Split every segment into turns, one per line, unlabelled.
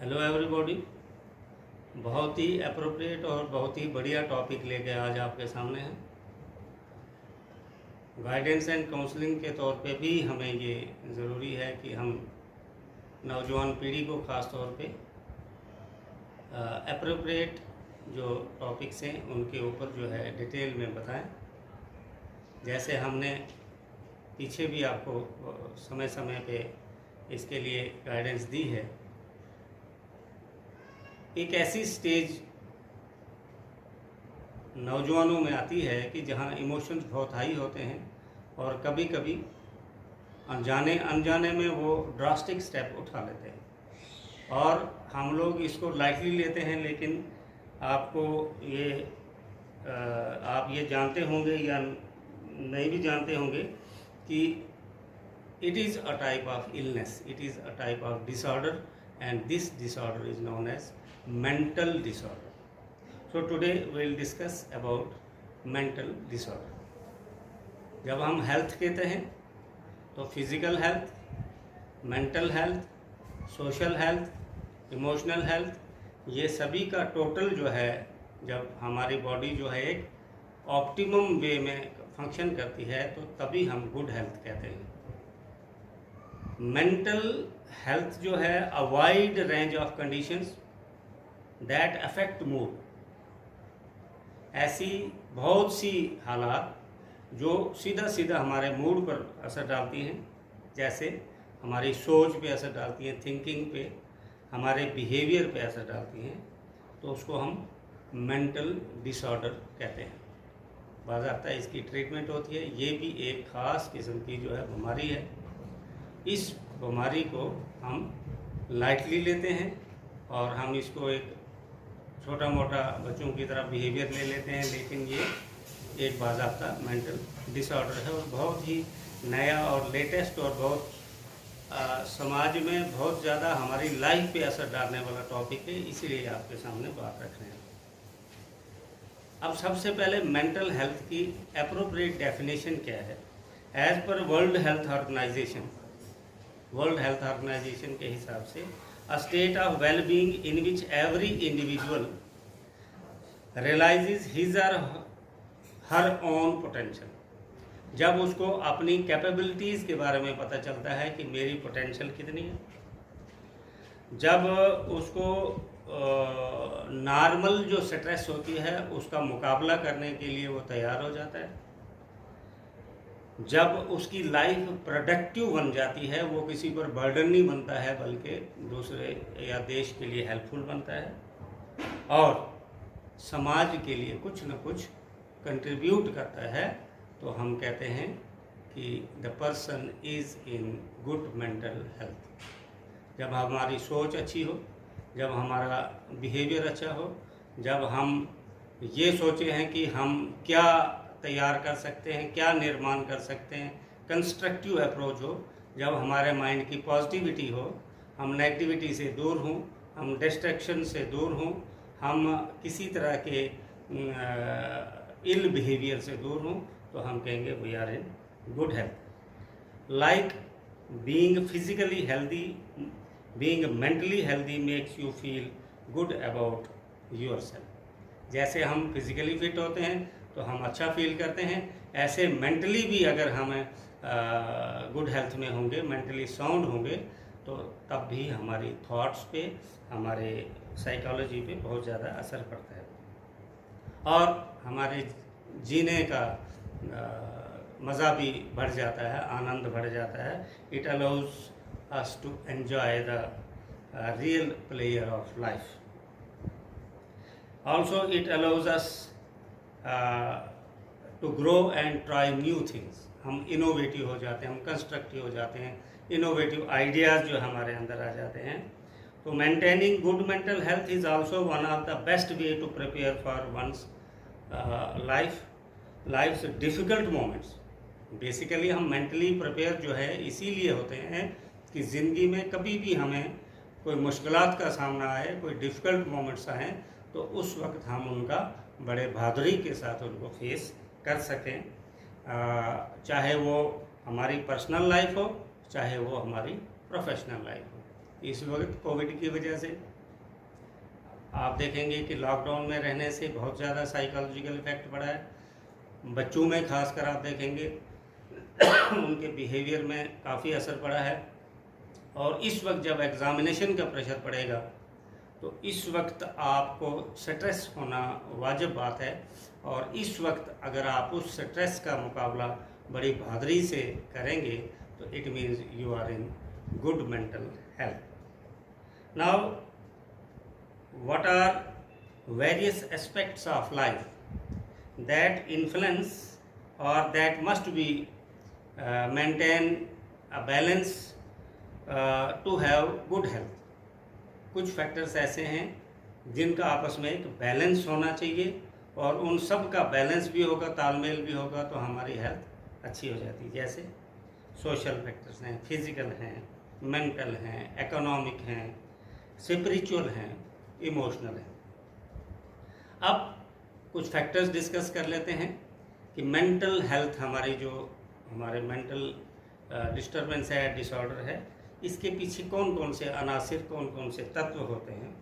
Hello everybody. बहुत ही appropriate और बहुत ही बढ़िया टॉपिक लेके आज आपके सामने हैं। गाइडेंस एंड काउंसलिंग के तौर पे भी हमें ये ज़रूरी है कि हम नौजवान पीढ़ी को ख़ास तौर पे अप्रोप्रिएट जो टॉपिक्स हैं उनके ऊपर जो है डिटेल में बताएं। जैसे हमने पीछे भी आपको समय समय पे इसके लिए गाइडेंस दी है। एक ऐसी स्टेज नौजवानों में आती है कि जहां इमोशंस बहुत हाई होते हैं और कभी कभी अनजाने अनजाने में वो ड्रास्टिक स्टेप उठा लेते हैं और हम लोग इसको लाइटली लेते हैं। लेकिन आपको ये आप ये जानते होंगे या नहीं भी जानते होंगे कि it is a type of illness, it is a type of disorder, and this disorder is known as mental disorder. So today we will discuss about mental disorder. जब हम हेल्थ कहते हैं तो physical health, mental health, social health, emotional health, ये सभी का total जो है जब हमारी बॉडी जो है एक ऑप्टिमम वे में फंक्शन करती है तो तभी हम गुड हेल्थ कहते हैं। मेंटल हेल्थ जो है a wide range of conditions that affect mood, ऐसी बहुत सी हालात जो सीधा सीधा हमारे मूड पर असर डालती हैं, जैसे हमारी सोच पे असर डालती हैं, थिंकिंग पे, हमारे बिहेवियर पे असर डालती हैं, तो उसको हम मेंटल डिसऑर्डर कहते हैं। बाज़ाब्ता इसकी ट्रीटमेंट होती है। ये भी एक ख़ास किस्म की जो है बीमारी है। इस बीमारी को हम लाइटली लेते हैं और हम इसको एक छोटा मोटा बच्चों की तरह बिहेवियर ले लेते हैं, लेकिन ये एक बाज़ाब्ता मेंटल डिसऑर्डर है और बहुत ही नया और लेटेस्ट और बहुत समाज में बहुत ज़्यादा हमारी लाइफ पे असर डालने वाला टॉपिक है, इसीलिए आपके सामने बात रख रहे हैं। अब सबसे पहले मेंटल हेल्थ की एप्रोप्रिएट डेफिनेशन क्या है। As per world health organisation के हिसाब से a state of well being in which every individual realises his or her own potential. जब उसको अपनी कैपेबिलिटीज़ के बारे में पता चलता है कि मेरी पोटेंशियल कितनी है, जब उसको नॉर्मल जो स्ट्रेस होती है उसका मुकाबला करने के लिए वो तैयार हो जाता है, जब उसकी लाइफ प्रोडक्टिव बन जाती है, वो किसी पर बर्डन नहीं बनता है बल्कि दूसरे या देश के लिए हेल्पफुल बनता है और समाज के लिए कुछ न कुछ कंट्रीब्यूट करता है, तो हम कहते हैं कि the person is in good mental health. जब हमारी सोच अच्छी हो, जब हमारा बिहेवियर अच्छा हो, जब हम ये सोचे हैं कि हम क्या तैयार कर सकते हैं, क्या निर्माण कर सकते हैं, कंस्ट्रक्टिव अप्रोच हो, जब हमारे माइंड की पॉजिटिविटी हो, हम नेगेटिविटी से दूर हों, हम डिस्ट्रैक्शन से दूर हों, हम किसी तरह के इल बिहेवियर से दूर हों, तो हम कहेंगे we are in good health. Like being physically healthy, being mentally healthy makes you feel good about yourself. जैसे हम फिजिकली फिट होते हैं तो हम अच्छा फील करते हैं, ऐसे मेंटली भी अगर हम गुड हेल्थ में होंगे, मेंटली साउंड होंगे, तो तब भी हमारी थॉट्स पे, हमारे साइकोलॉजी पे बहुत ज़्यादा असर पड़ता है और हमारे जीने का मज़ा भी बढ़ जाता है, आनंद बढ़ जाता है। It allows us to enjoy the real player of life. Also it allows us to grow and try new things. हम इनोवेटिव हो जाते हैं, हम कंस्ट्रक्टिव हो जाते हैं, इनोवेटिव आइडियाज़ जो हमारे अंदर आ जाते हैं। तो maintaining good mental health is also one of the best way to prepare for one's life's difficult moments. Basically हम मेंटली प्रिपेयर जो है इसीलिए होते हैं कि ज़िंदगी में कभी भी हमें कोई मुश्किलात का सामना आए, कोई डिफ़िकल्ट मोमेंट्स आएँ, तो उस वक्त हम उनका बड़े बहादुरी के साथ उनको फेस कर सकें, चाहे वो हमारी पर्सनल लाइफ हो, चाहे वो हमारी प्रोफेशनल लाइफ हो। इस वक्त कोविड की वजह से आप देखेंगे कि लॉकडाउन में रहने से बहुत ज़्यादा साइकोलॉजिकल इफेक्ट पड़ा है। बच्चों में खासकर आप देखेंगे उनके बिहेवियर में काफ़ी असर पड़ा है। और इस वक्त जब एग्ज़ामिनेशन का प्रेशर पड़ेगा तो इस वक्त आपको स्ट्रेस होना वाजिब बात है। और इस वक्त अगर आप उस स्ट्रेस का मुकाबला बड़ी बहादुरी से करेंगे तो it means you are in good mental health. Now what are various aspects of life that influence or that must be maintain a balance to have good health। कुछ फैक्टर्स ऐसे हैं जिनका आपस में एक बैलेंस होना चाहिए और उन सब का बैलेंस भी होगा, तालमेल भी होगा तो हमारी हेल्थ अच्छी हो जाती है। जैसे सोशल फैक्टर्स हैं, फिजिकल हैं, मेंटल हैं, इकोनॉमिक हैं, स्पिरिचुअल हैं, इमोशनल है। अब कुछ फैक्टर्स डिस्कस कर लेते हैं कि मेंटल हेल्थ हमारी जो हमारे मेंटल डिस्टर्बेंस है, डिसऑर्डर है, इसके पीछे कौन कौन से अनासिर, कौन कौन से तत्व होते हैं।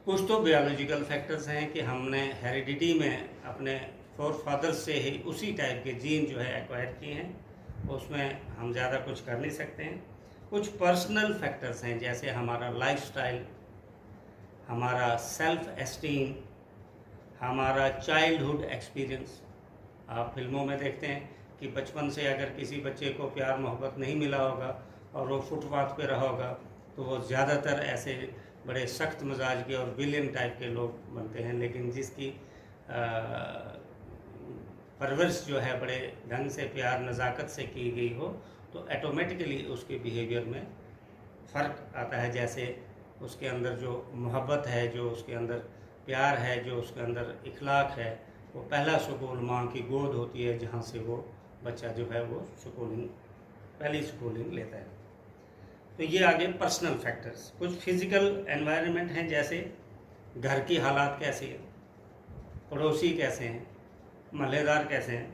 कुछ तो बायोलॉजिकल फैक्टर्स हैं कि हमने हेरिडिटी में अपने फोरफादर्स से ही उसी टाइप के जीन जो है एक्वायर किए हैं, उसमें हम ज़्यादा कुछ कर नहीं सकते हैं। कुछ पर्सनल फैक्टर्स हैं जैसे हमारा लाइफस्टाइल, हमारा सेल्फ एस्टीम, हमारा चाइल्डहुड एक्सपीरियंस। आप फिल्मों में देखते हैं कि बचपन से अगर किसी बच्चे को प्यार मोहब्बत नहीं मिला होगा और वो फुटपाथ पे रहा होगा तो वो ज़्यादातर ऐसे बड़े सख्त मिजाज के और विलेन टाइप के लोग बनते हैं। लेकिन जिसकी परवरिश जो है बड़े ढंग से, प्यार नज़ाकत से की गई हो तो ऑटोमेटिकली उसके बिहेवियर में फ़र्क आता है। जैसे उसके अंदर जो मोहब्बत है, जो उसके अंदर प्यार है, जो उसके अंदर इखलाक है, वो पहला स्कूल माँ की गोद होती है जहाँ से वो बच्चा जो है वो पहली स्कूलिंग लेता है। तो ये आगे पर्सनल फैक्टर्स। कुछ फिज़िकल एनवायरनमेंट हैं जैसे घर की हालात कैसी है, पड़ोसी कैसे हैं, महल्लेदार कैसे हैं,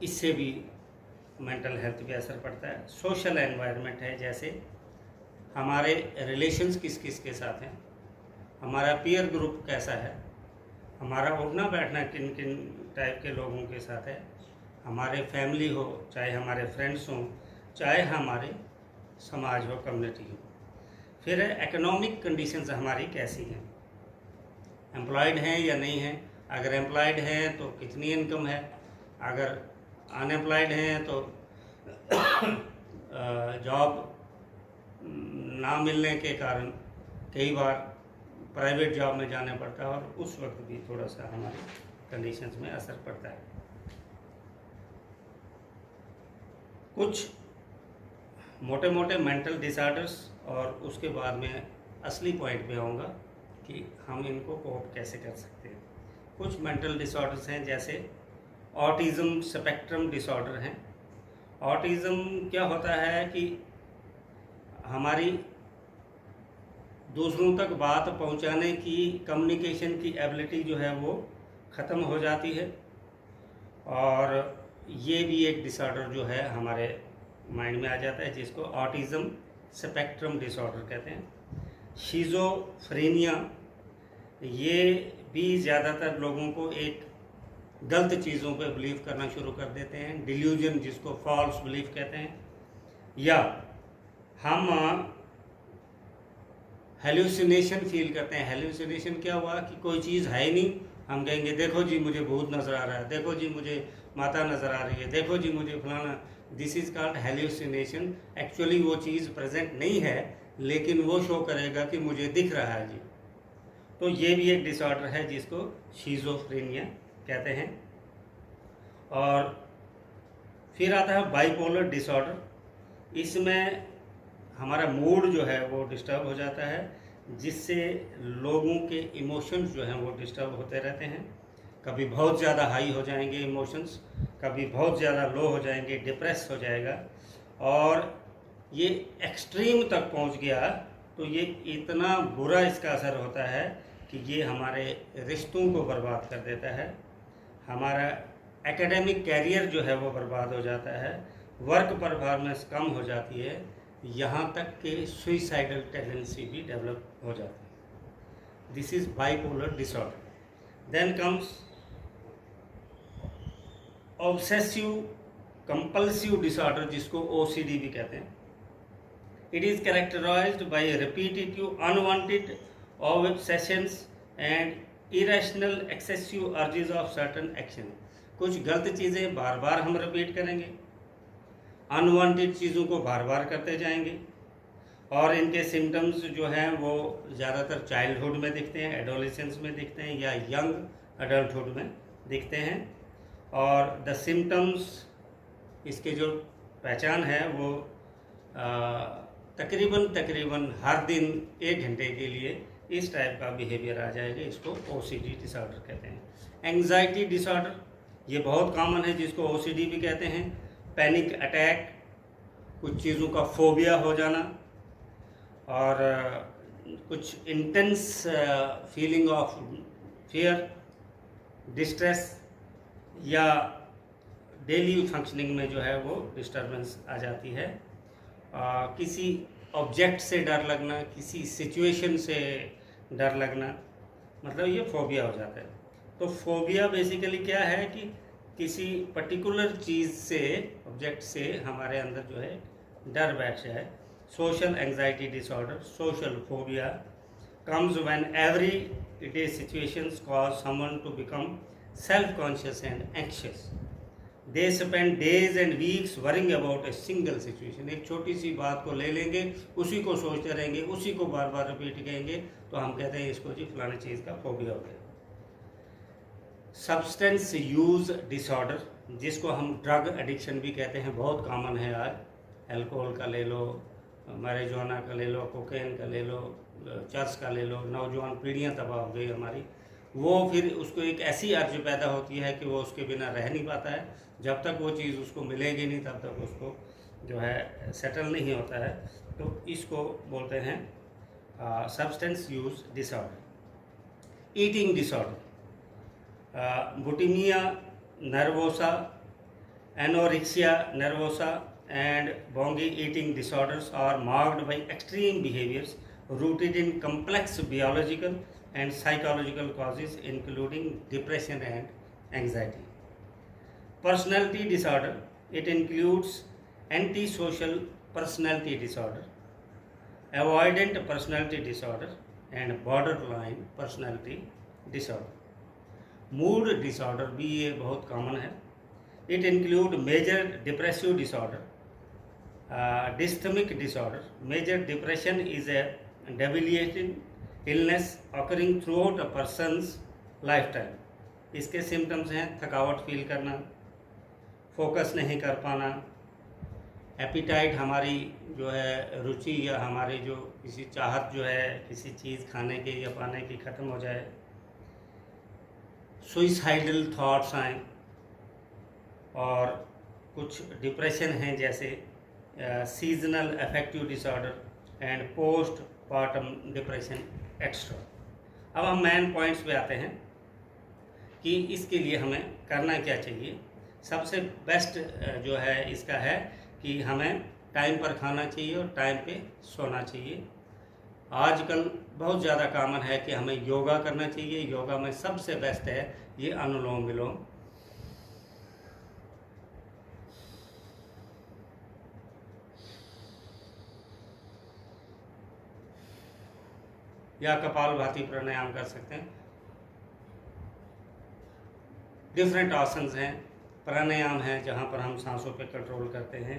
इससे भी मेंटल हेल्थ पे असर पड़ता है। सोशल एनवायरनमेंट है जैसे हमारे रिलेशंस किस किस के साथ हैं, हमारा पीयर ग्रुप कैसा है, हमारा उठना बैठना किन किन टाइप के लोगों के साथ है, हमारे फैमिली हो, चाहे हमारे फ्रेंड्स हों, चाहे हमारे समाज हो, कम्युनिटी हो। फिर इकोनॉमिक कंडीशंस हमारी कैसी हैं, एम्प्लॉयड हैं या नहीं हैं, अगर एम्प्लॉयड हैं तो कितनी इनकम है, अगर अनएम्प्लॉयड हैं तो जॉब ना मिलने के कारण कई बार प्राइवेट जॉब में जाना पड़ता है और उस वक्त भी थोड़ा सा हमारी कंडीशंस में असर पड़ता है। कुछ मोटे मोटे मेंटल डिसऑर्डर्स और उसके बाद में असली पॉइंट पे आऊँगा कि हम इनको कोप कैसे कर सकते हैं। कुछ मेंटल डिसऑर्डर्स हैं जैसे ऑटिज़म स्पेक्ट्रम डिसऑर्डर हैं। ऑटिज़म क्या होता है कि हमारी दूसरों तक बात पहुंचाने की, कम्युनिकेशन की एबिलिटी जो है वो ख़त्म हो जाती है और ये भी एक डिसऑर्डर जो है हमारे माइंड में आ जाता है जिसको ऑटिज़म स्पेक्ट्रम डिसऑर्डर कहते हैं। शिज़ोफ्रेनिया, ये भी ज़्यादातर लोगों को एक गलत चीज़ों पे बिलीव करना शुरू कर देते हैं। डिल्यूजन, जिसको फॉल्स बिलीफ कहते हैं। या हम हेल्यूसिनेशन फील करते हैं। हेल्यूसिनेशन क्या हुआ कि कोई चीज़ है ही नहीं, हम कहेंगे देखो जी मुझे भूत नज़र आ रहा है, देखो जी मुझे माता नज़र आ रही है, देखो जी मुझे फलाना। This is called hallucination. Actually वो चीज़ प्रेजेंट नहीं है लेकिन वो शो करेगा कि मुझे दिख रहा है जी। तो ये भी एक डिसऑर्डर है जिसको शिज़ोफ्रेनिया कहते हैं। और फिर आता है बाइपोलर डिसऑर्डर। इसमें हमारा मूड जो है वो डिस्टर्ब हो जाता है जिससे लोगों के इमोशंस जो हैं वो डिस्टर्ब होते रहते हैं। कभी बहुत ज़्यादा हाई हो जाएंगे इमोशंस, कभी बहुत ज़्यादा लो हो जाएंगे, डिप्रेस हो जाएगा और ये एक्सट्रीम तक पहुंच गया तो ये इतना बुरा इसका असर होता है कि ये हमारे रिश्तों को बर्बाद कर देता है। हमारा एकेडमिक कैरियर जो है वो बर्बाद हो जाता है, वर्क परफॉर्मेंस कम हो जाती है, यहाँ तक कि सुइसाइडल टेंडेंसी भी डेवलप हो जाती है। This is bipolar disorder. Then comes obsessive compulsive disorder, जिसको OCD भी कहते हैं। It is characterised by repetitive unwanted obsessions and irrational excessive urges of certain action. कुछ गलत चीज़ें बार बार हम रिपीट करेंगे, अनवांटेड चीज़ों को बार बार करते जाएंगे, और इनके सिम्टम्स जो हैं वो ज़्यादातर चाइल्डहुड में दिखते हैं, एडोलेसेंस में दिखते हैं, या यंग अडल्टहुड में दिखते हैं। और द सिम्टम्स, इसके जो पहचान है वो तकरीबन हर दिन 1 घंटे के लिए इस टाइप का बिहेवियर आ जाएगा। इसको OCD डिसऑर्डर कहते हैं। एंग्जाइटी डिसऑर्डर, ये बहुत कॉमन है, जिसको OCD भी कहते हैं। पैनिक अटैक, कुछ चीज़ों का फोबिया हो जाना, और कुछ intense feeling of fear, distress, या डेली फंक्शनिंग में जो है वो डिस्टर्बेंस आ जाती है। किसी ऑब्जेक्ट से डर लगना, किसी सिचुएशन से डर लगना, मतलब ये फोबिया हो जाता है। तो फोबिया बेसिकली क्या है कि किसी पर्टिकुलर चीज़ से, ऑब्जेक्ट से हमारे अंदर जो है डर बैठ जाए। Social anxiety disorder, social phobia comes when everyday situations cause someone to become self-conscious and anxious. They spend days and weeks worrying about a single situation. एक छोटी सी बात को ले लेंगे, उसी को सोचते रहेंगे, उसी को बार बार रिपीट करेंगे, तो हम कहते हैं इसको जी फलानी चीज़ का फोबिया हो गया। सब्सटेंस यूज़ डिसऑर्डर, जिसको हम ड्रग एडिक्शन भी कहते हैं, बहुत कॉमन है आज। अल्कोहल का ले लो, मैरिजुआना का ले लो, कोकेन का ले लो, चर्च का ले लो। नौजवान पीढ़ियाँ तबाह हो गई हमारी। वो फिर उसको एक ऐसी अर्ज पैदा होती है कि वो उसके बिना रह नहीं पाता है। जब तक वो चीज़ उसको मिलेगी नहीं तब तक उसको जो है सेटल नहीं होता है। तो इसको बोलते हैं substance use disorder. Eating disorder, bulimia nervosa, anorexia nervosa and bongi eating disorders are marked by extreme behaviors rooted in complex biological and psychological causes including depression and anxiety. Personality disorder, it includes antisocial personality disorder, avoidant personality disorder and borderline personality disorder. Mood disorder भी ये बहुत common है। It include major depressive disorder, dysthymic disorder. Major depression is a debilitating illness occurring throughout a person's lifetime. इसके symptoms हैं थकावट feel करना, focus नहीं कर पाना, एपिटाइट हमारी जो है रुचि या हमारी जो किसी चाहत जो है किसी चीज़ खाने की या पाने की ख़त्म हो जाए, सुइसाइडल थॉट्स आएँ, और कुछ डिप्रेशन हैं जैसे seasonal affective disorder and post partum depression extra. अब हम मेन पॉइंट्स पे आते हैं कि इसके लिए हमें करना क्या चाहिए। सबसे बेस्ट जो है इसका है कि हमें टाइम पर खाना चाहिए और टाइम पे सोना चाहिए। आजकल बहुत ज़्यादा कॉमन है कि हमें योगा करना चाहिए। योगा में सबसे बेस्ट है ये अनुलोम विलोम। या कपालभाति प्राणायाम कर सकते हैं। डिफरेंट आसन्स हैं, प्राणायाम हैं जहाँ पर हम सांसों पे कंट्रोल करते हैं,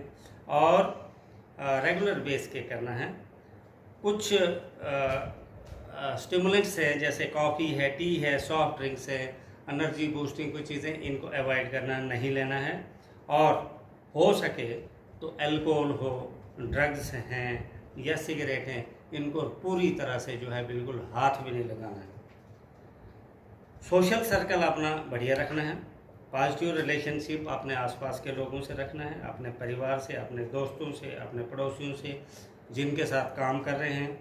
और रेगुलर बेस के करना है। कुछ स्टिमुलेंट्स हैं जैसे कॉफ़ी है, टी है, सॉफ्ट ड्रिंक्स है, एनर्जी बूस्टिंग कुछ चीज़ें, इनको अवॉइड करना, नहीं लेना है। और हो सके तो अल्कोहल हो, ड्रग्स हैं या सिगरेट हैं, इनको पूरी तरह से जो है बिल्कुल हाथ भी नहीं लगाना है। सोशल सर्कल अपना बढ़िया रखना है। पॉजिटिव रिलेशनशिप अपने आसपास के लोगों से रखना है, अपने परिवार से, अपने दोस्तों से, अपने पड़ोसियों से जिनके साथ काम कर रहे हैं।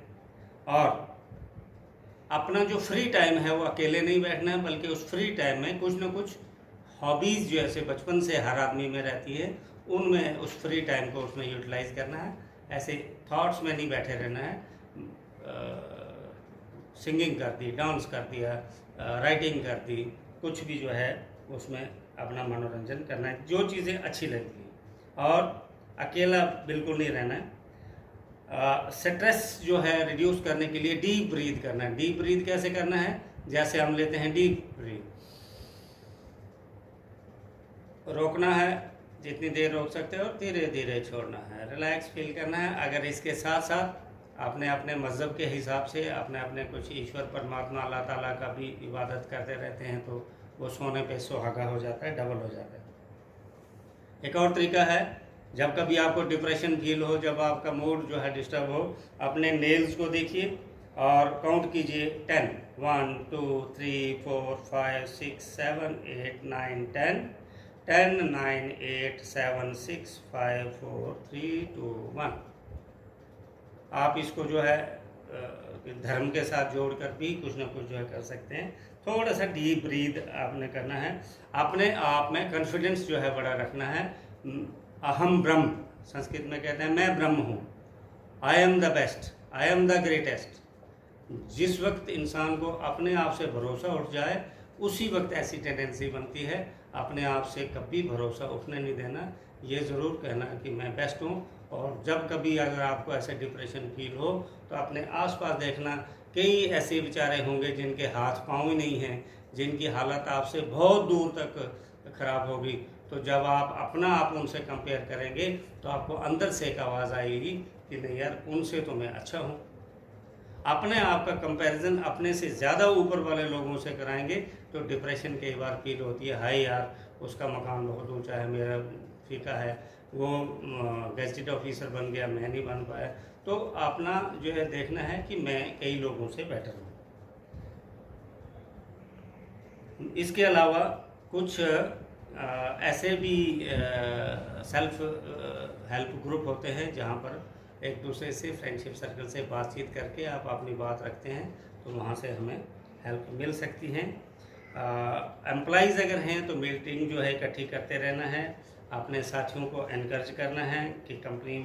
और अपना जो फ्री टाइम है वो अकेले नहीं बैठना है, बल्कि उस फ्री टाइम में कुछ ना कुछ हॉबीज़ जो ऐसे बचपन से हर आदमी में रहती है, उनमें उस फ्री टाइम को उसमें यूटिलाइज़ करना है। ऐसे थॉट्स में नहीं बैठे रहना है। सिंगिंग कर दी, डांस कर दिया, राइटिंग कर दी, कुछ भी जो है उसमें अपना मनोरंजन करना है, जो चीज़ें अच्छी लगती हैं। और अकेला बिल्कुल नहीं रहना है। स्ट्रेस जो है रिड्यूस करने के लिए डीप ब्रीथ करना है। डीप ब्रीथ कैसे करना है? जैसे हम लेते हैं डीप ब्रीथ, रोकना है जितनी देर रोक सकते हो और धीरे धीरे छोड़ना है, रिलैक्स फील करना है। अगर इसके साथ साथ अपने अपने मज़हब के हिसाब से अपने अपने कुछ ईश्वर परमात्मा अल्लाह ताला का भी इबादत करते रहते हैं तो वो सोने पे सुहागा हो जाता है, डबल हो जाता है। एक और तरीका है, जब कभी आपको डिप्रेशन फील हो, जब आपका मूड जो है डिस्टर्ब हो, अपने नेल्स को देखिए और काउंट कीजिए 10, 1 2 3 4 5 6 7 8 9 10, 10 9 8 7 6 5 4 3 2 1। आप इसको जो है धर्म के साथ जोड़कर भी कुछ ना कुछ जो है कर सकते हैं। थोड़ा सा डीप ब्रीथ आपने करना है, अपने आप में कॉन्फिडेंस जो है बड़ा रखना है। अहम ब्रह्म, संस्कृत में कहते हैं मैं ब्रह्म हूँ, I am the best, I am the greatest. जिस वक्त इंसान को अपने आप से भरोसा उठ जाए उसी वक्त ऐसी टेंडेंसी बनती है अपने आप से कभी भरोसा उठने नहीं देना, ये ज़रूर कहना कि मैं बेस्ट हूँ। और जब कभी अगर आपको ऐसे डिप्रेशन फील हो तो अपने आसपास देखना, कई ऐसे बेचारे होंगे जिनके हाथ पाँव ही नहीं हैं, जिनकी हालत आपसे बहुत दूर तक खराब होगी। तो जब आप अपना आप उनसे कंपेयर करेंगे तो आपको अंदर से एक आवाज़ आएगी कि नहीं यार, उनसे तो मैं अच्छा हूँ। अपने आप का कंपैरिजन अपने से ज़्यादा ऊपर वाले लोगों से कराएंगे तो डिप्रेशन कई बार फील होती है, हाय यार उसका मकान बहुत ऊंचा है, मेरा फीका है, वो गैजेटेड ऑफिसर बन गया, मैं नहीं बन पाया। तो अपना जो है देखना है कि मैं कई लोगों से बेटर हूँ। इसके अलावा कुछ ऐसे भी सेल्फ हेल्प ग्रुप होते हैं जहाँ पर एक दूसरे से फ्रेंडशिप सर्कल से बातचीत करके आप अपनी बात रखते हैं तो वहाँ से हमें हेल्प मिल सकती हैं। एम्प्लॉइज़ अगर हैं तो मीटिंग जो है इकट्ठी करते रहना है, अपने साथियों को एनकरेज करना है कि कंपनी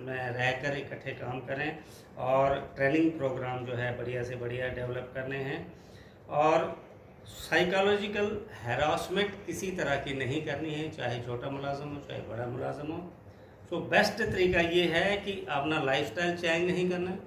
में रहकर इकट्ठे काम करें, और ट्रेनिंग प्रोग्राम जो है बढ़िया से बढ़िया डेवलप करने हैं। और साइकोलॉजिकल हैरासमेंट किसी तरह की नहीं करनी है, चाहे छोटा मुलाजम हो चाहे बड़ा मुलाजम हो। तो बेस्ट तरीका ये है कि अपना लाइफस्टाइल चेंज नहीं करना है,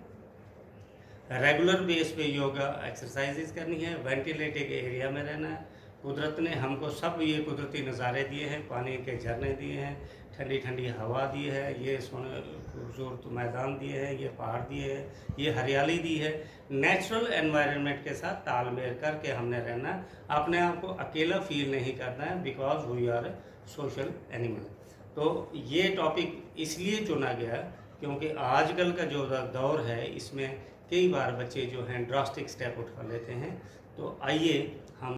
रेगुलर बेस पे योगा एक्सरसाइजेज करनी है, वेंटिलेटेड एरिया में रहना है। कुदरत ने हमको सब ये कुदरती नज़ारे दिए हैं, पानी के झरने दिए हैं, ठंडी ठंडी हवा दी है, ये सोने खूबसूरत मैदान दिए हैं, ये पहाड़ दिए हैं, ये हरियाली दी है। नेचुरल एनवायरनमेंट के साथ तालमेल करके हमने रहना है, अपने आप को अकेला फील नहीं करना है, because we are social animal. तो ये टॉपिक इसलिए चुना गया क्योंकि आजकल का जो दौर है इसमें कई बार बच्चे जो हैं ड्रास्टिक स्टेप उठा लेते हैं। तो आइए हम